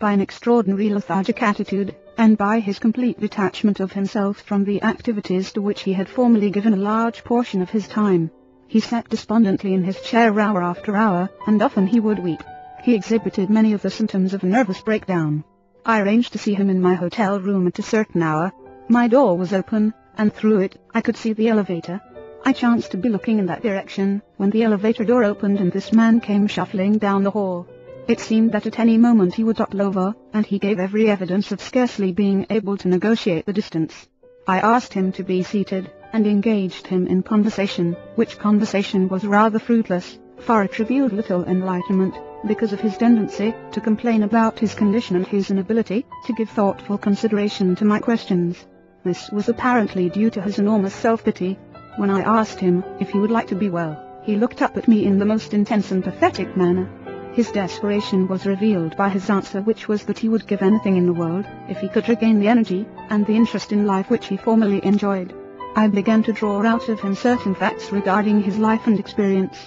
by an extraordinary lethargic attitude, and by his complete detachment of himself from the activities to which he had formerly given a large portion of his time. He sat despondently in his chair hour after hour, and often he would weep. He exhibited many of the symptoms of nervous breakdown. I arranged to see him in my hotel room at a certain hour. My door was open, and through it I could see the elevator. I chanced to be looking in that direction, when the elevator door opened and this man came shuffling down the hall. It seemed that at any moment he would topple over, and he gave every evidence of scarcely being able to negotiate the distance. I asked him to be seated, and engaged him in conversation, which conversation was rather fruitless, for it revealed little enlightenment, because of his tendency to complain about his condition and his inability to give thoughtful consideration to my questions. This was apparently due to his enormous self-pity. When I asked him if he would like to be well, he looked up at me in the most intense and pathetic manner. His desperation was revealed by his answer, which was that he would give anything in the world if he could regain the energy and the interest in life which he formerly enjoyed. I began to draw out of him certain facts regarding his life and experience.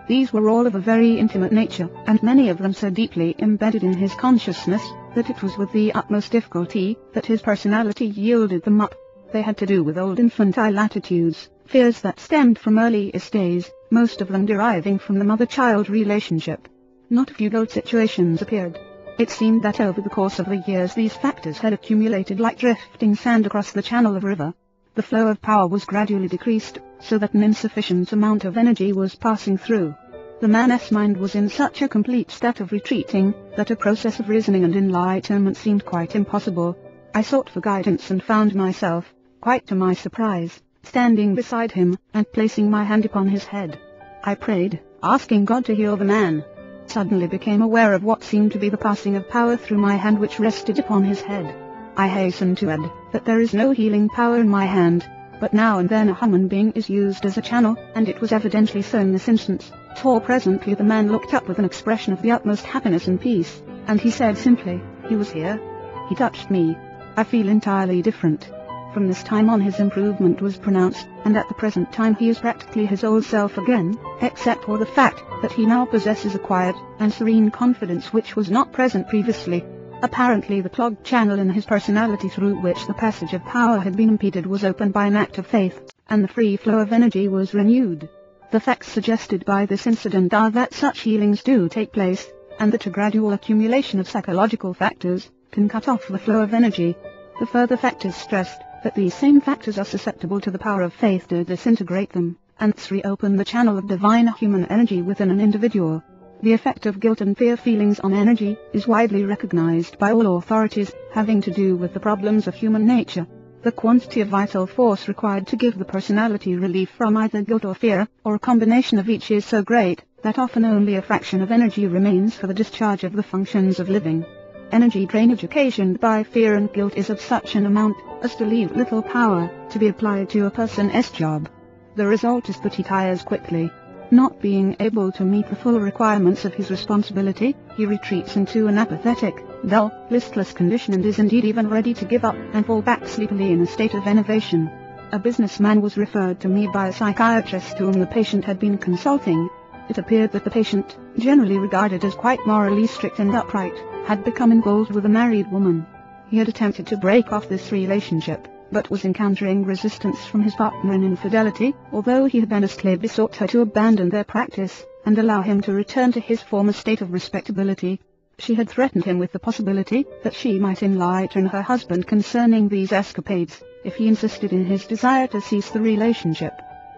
These were all of a very intimate nature, and many of them so deeply embedded in his consciousness that it was with the utmost difficulty that his personality yielded them up. They had to do with old infantile attitudes, fears that stemmed from earliest days, most of them deriving from the mother-child relationship. Not a few guilt situations appeared. It seemed that over the course of the years these factors had accumulated like drifting sand across the channel of a river. The flow of power was gradually decreased, so that an insufficient amount of energy was passing through. The man's mind was in such a complete state of retreating, that a process of reasoning and enlightenment seemed quite impossible. I sought for guidance and found myself, quite to my surprise, standing beside him, and placing my hand upon his head. I prayed, asking God to heal the man. Suddenly became aware of what seemed to be the passing of power through my hand which rested upon his head. I hasten to add that there is no healing power in my hand, but now and then a human being is used as a channel, and it was evidently so in this instance. For presently the man looked up with an expression of the utmost happiness and peace, and he said simply, "He was here. He touched me. I feel entirely different." From this time on his improvement was pronounced, and at the present time he is practically his old self again, except for the fact that he now possesses a quiet and serene confidence which was not present previously. Apparently the clogged channel in his personality through which the passage of power had been impeded was opened by an act of faith, and the free flow of energy was renewed. The facts suggested by this incident are that such healings do take place, and that a gradual accumulation of psychological factors can cut off the flow of energy. The further factors stressed that these same factors are susceptible to the power of faith to disintegrate them, and thus reopen the channel of divine human energy within an individual. The effect of guilt and fear feelings on energy is widely recognized by all authorities having to do with the problems of human nature. The quantity of vital force required to give the personality relief from either guilt or fear, or a combination of each, is so great that often only a fraction of energy remains for the discharge of the functions of living. Energy drainage occasioned by fear and guilt is of such an amount as to leave little power to be applied to a person's job. The result is that he tires quickly. Not being able to meet the full requirements of his responsibility, he retreats into an apathetic, dull, listless condition and is indeed even ready to give up and fall back sleepily in a state of enervation. A businessman was referred to me by a psychiatrist whom the patient had been consulting. It appeared that the patient, generally regarded as quite morally strict and upright, had become involved with a married woman. He had attempted to break off this relationship, but was encountering resistance from his partner in infidelity, although he had earnestly besought her to abandon their practice, and allow him to return to his former state of respectability. She had threatened him with the possibility that she might enlighten her husband concerning these escapades, if he insisted in his desire to cease the relationship.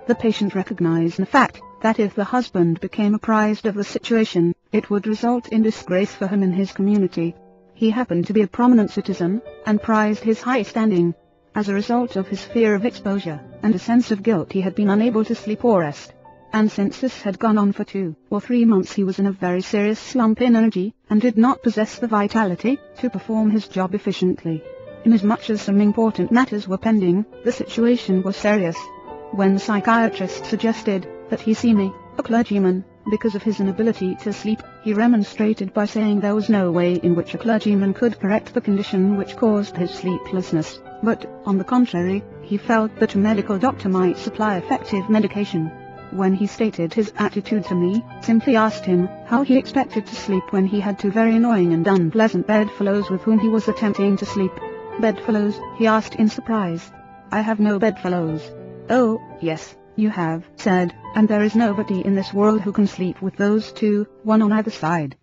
The patient recognized the fact that if the husband became apprised of the situation, it would result in disgrace for him in his community. He happened to be a prominent citizen, and prized his high standing. As a result of his fear of exposure, and a sense of guilt, he had been unable to sleep or rest. And since this had gone on for 2 or 3 months, he was in a very serious slump in energy, and did not possess the vitality to perform his job efficiently. Inasmuch as some important matters were pending, the situation was serious. When the psychiatrist suggested that he see me, a clergyman, because of his inability to sleep, he remonstrated by saying there was no way in which a clergyman could correct the condition which caused his sleeplessness, but, on the contrary, he felt that a medical doctor might supply effective medication. When he stated his attitude to me, simply asked him how he expected to sleep when he had two very annoying and unpleasant bedfellows with whom he was attempting to sleep. Bedfellows? He asked in surprise. I have no bedfellows. Oh, yes, you have, said, and there is nobody in this world who can sleep with those two, one on either side.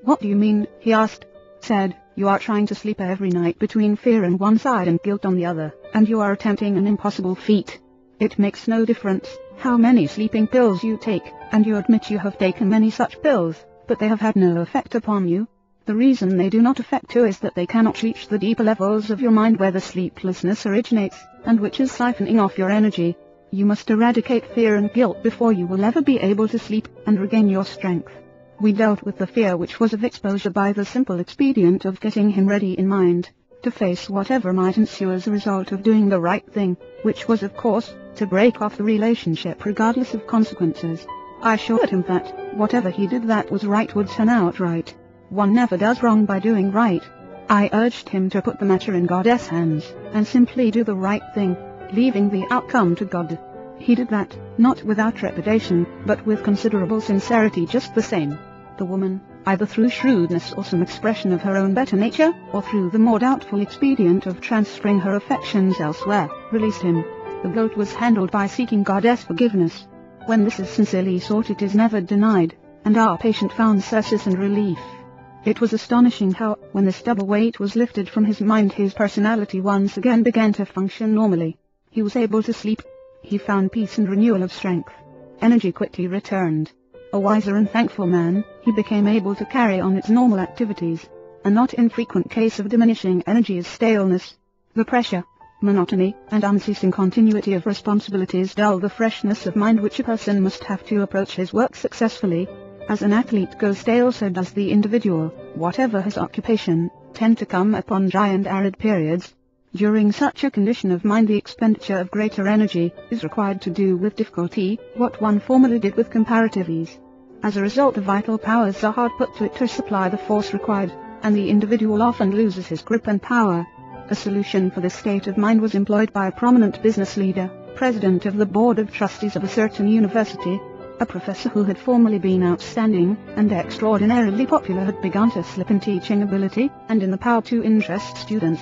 What do you mean? He asked. Said, you are trying to sleep every night between fear on one side and guilt on the other, and you are attempting an impossible feat. It makes no difference how many sleeping pills you take, and you admit you have taken many such pills, but they have had no effect upon you. The reason they do not affect you is that they cannot reach the deeper levels of your mind where the sleeplessness originates, and which is siphoning off your energy. You must eradicate fear and guilt before you will ever be able to sleep and regain your strength. We dealt with the fear which was of exposure by the simple expedient of getting him ready in mind to face whatever might ensue as a result of doing the right thing, which was of course to break off the relationship regardless of consequences. I assured him that whatever he did that was right would turn out right. One never does wrong by doing right. I urged him to put the matter in God's hands and simply do the right thing, leaving the outcome to God. He did that, not without trepidation, but with considerable sincerity just the same. The woman, either through shrewdness or some expression of her own better nature, or through the more doubtful expedient of transferring her affections elsewhere, released him. The guilt was handled by seeking God's forgiveness. When this is sincerely sought it is never denied, and our patient found surcease and relief. It was astonishing how, when this double weight was lifted from his mind, his personality once again began to function normally. He was able to sleep. He found peace and renewal of strength. Energy quickly returned. A wiser and thankful man, he became able to carry on its normal activities. A not infrequent case of diminishing energy is staleness. The pressure, monotony, and unceasing continuity of responsibilities dull the freshness of mind which a person must have to approach his work successfully. As an athlete goes stale, so does the individual, whatever his occupation, tend to come upon dry and arid periods. During such a condition of mind the expenditure of greater energy is required to do with difficulty what one formerly did with comparative ease. As a result the vital powers are hard put to it to supply the force required, and the individual often loses his grip and power. A solution for this state of mind was employed by a prominent business leader, president of the board of trustees of a certain university. A professor who had formerly been outstanding and extraordinarily popular had begun to slip in teaching ability and in the power to interest students.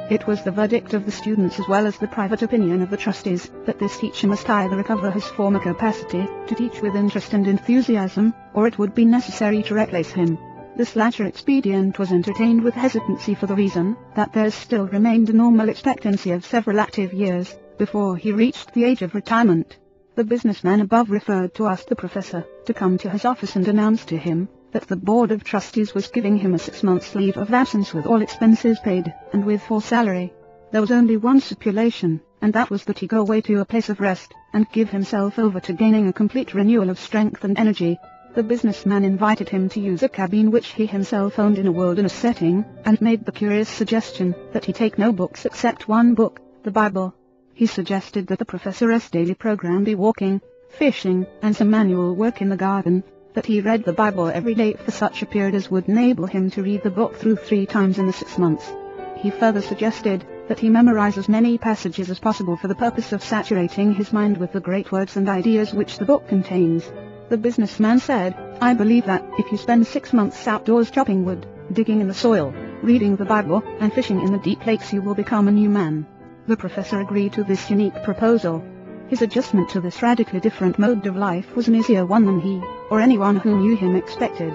It was the verdict of the students as well as the private opinion of the trustees that this teacher must either recover his former capacity to teach with interest and enthusiasm, or it would be necessary to replace him. This latter expedient was entertained with hesitancy for the reason that there still remained a normal expectancy of several active years before he reached the age of retirement. The businessman above referred to asked the professor to come to his office and announce to him that the board of trustees was giving him a 6 months leave of absence with all expenses paid, and with full salary. There was only one stipulation, and that was that he go away to a place of rest, and give himself over to gaining a complete renewal of strength and energy. The businessman invited him to use a cabin which he himself owned in a wilderness setting, and made the curious suggestion that he take no books except one book, the Bible. He suggested that the professor's daily program be walking, fishing, and some manual work in the garden, that he read the Bible every day for such a period as would enable him to read the book through 3 times in the 6 months. He further suggested that he memorize as many passages as possible for the purpose of saturating his mind with the great words and ideas which the book contains. The businessman said, I believe that if you spend 6 months outdoors chopping wood, digging in the soil, reading the Bible, and fishing in the deep lakes you will become a new man. The professor agreed to this unique proposal. His adjustment to this radically different mode of life was an easier one than he, or anyone who knew him, expected.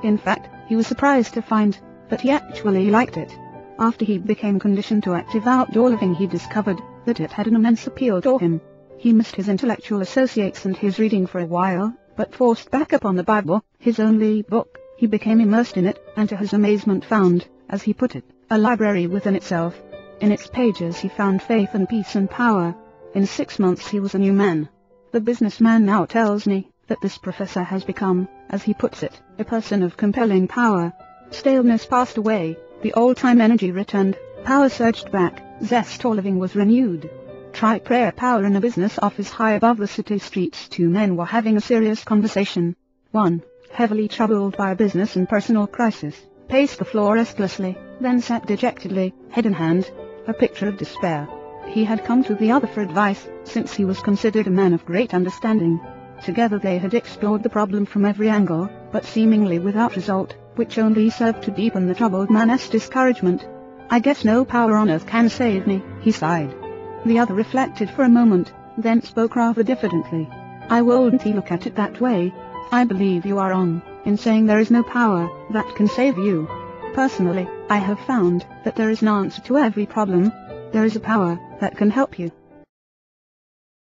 In fact, he was surprised to find that he actually liked it. After he became conditioned to active outdoor living he discovered that it had an immense appeal to him. He missed his intellectual associates and his reading for a while, but forced back upon the Bible, his only book, he became immersed in it, and to his amazement found, as he put it, a library within itself. In its pages he found faith and peace and power. In 6 months he was a new man. The businessman now tells me that this professor has become, as he puts it, a person of compelling power. Staleness passed away, the old-time energy returned, power surged back, zest for living was renewed. Try prayer power in a business office high above the city streets. 2 men were having a serious conversation. One, heavily troubled by a business and personal crisis, paced the floor restlessly, then sat dejectedly, head in hand, a picture of despair. He had come to the other for advice, since he was considered a man of great understanding. Together they had explored the problem from every angle, but seemingly without result, which only served to deepen the troubled man's discouragement. "I guess no power on earth can save me," he sighed. The other reflected for a moment, then spoke rather diffidently. "I wouldn't look at it that way. I believe you are wrong in saying there is no power that can save you. Personally, I have found that there is an answer to every problem. There is a power that can help you."